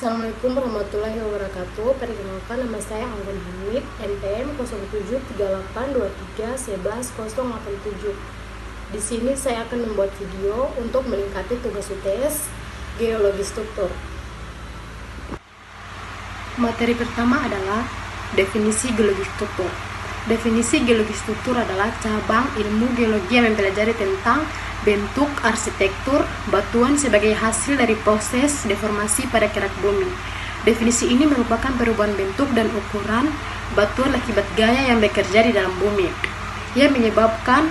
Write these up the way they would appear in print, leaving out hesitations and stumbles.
Assalamualaikum warahmatullahi wabarakatuh. Perkenalkan, nama saya Anggun Hamid, NPM 0738231187. Di sini saya akan membuat video untuk melengkapi tugas UTS Geologi Struktur. Materi pertama adalah definisi geologi struktur. Definisi geologi struktur adalah cabang ilmu geologi yang mempelajari tentang bentuk arsitektur batuan sebagai hasil dari proses deformasi pada kerak bumi. Definisi ini merupakan perubahan bentuk dan ukuran batuan akibat gaya yang bekerja di dalam bumi, yang menyebabkan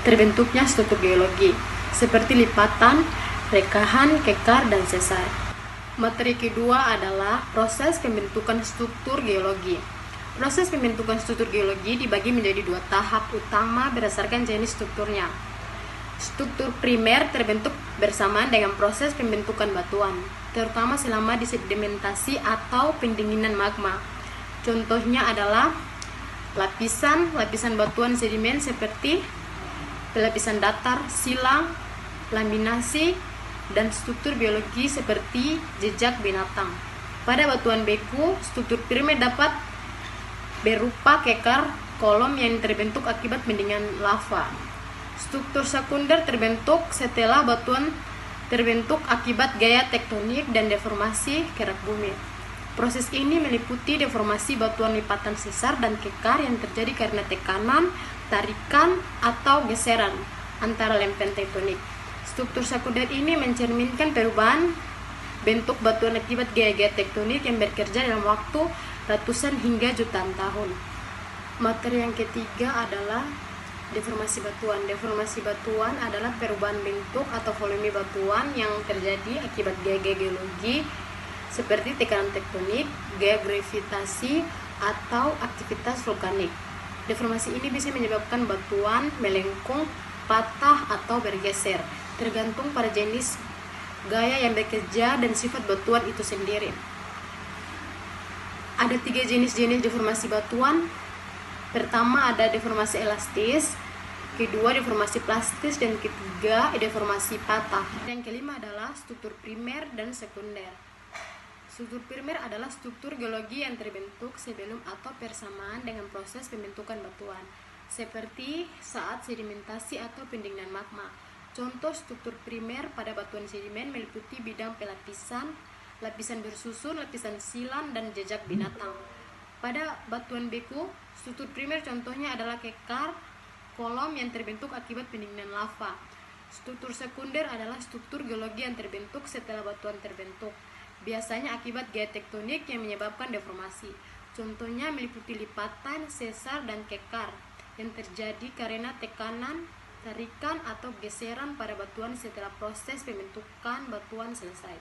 terbentuknya struktur geologi, seperti lipatan, rekahan, kekar, dan sesar. Materi kedua adalah proses pembentukan struktur geologi. Proses pembentukan struktur geologi dibagi menjadi dua tahap utama berdasarkan jenis strukturnya. Struktur primer terbentuk bersamaan dengan proses pembentukan batuan, terutama selama disedimentasi atau pendinginan magma. Contohnya adalah lapisan batuan sedimen seperti pelapisan datar, silang, laminasi, dan struktur biologi seperti jejak binatang. Pada batuan beku, struktur primer dapat berupa kekar kolom yang terbentuk akibat pendinginan lava. Struktur sekunder terbentuk setelah batuan terbentuk akibat gaya tektonik dan deformasi kerak bumi. Proses ini meliputi deformasi batuan lipatan sesar dan kekar yang terjadi karena tekanan, tarikan, atau geseran antara lempeng tektonik. Struktur sekunder ini mencerminkan perubahan bentuk batuan akibat gaya-gaya tektonik yang bekerja dalam waktu ratusan hingga jutaan tahun. Materi yang ketiga adalah deformasi batuan. Deformasi batuan adalah perubahan bentuk atau volume batuan yang terjadi akibat gaya-gaya geologi seperti tekanan tektonik, gaya gravitasi, atau aktivitas vulkanik. Deformasi ini bisa menyebabkan batuan melengkung, patah, atau bergeser, tergantung pada jenis gaya yang bekerja dan sifat batuan itu sendiri. Ada 3 jenis deformasi batuan. Pertama ada deformasi elastis, kedua deformasi plastis, dan ketiga deformasi patah. Yang kelima adalah struktur primer dan sekunder. Struktur primer adalah struktur geologi yang terbentuk sebelum atau bersamaan dengan proses pembentukan batuan, seperti saat sedimentasi atau pendinginan magma. Contoh struktur primer pada batuan sedimen meliputi bidang pelapisan, lapisan bersusun, lapisan silang, dan jejak binatang. Pada batuan beku, struktur primer contohnya adalah kekar kolom yang terbentuk akibat pendinginan lava. Struktur sekunder adalah struktur geologi yang terbentuk setelah batuan terbentuk, biasanya akibat gaya tektonik yang menyebabkan deformasi. Contohnya meliputi lipatan, sesar, dan kekar yang terjadi karena tekanan, tarikan, atau geseran pada batuan setelah proses pembentukan batuan selesai.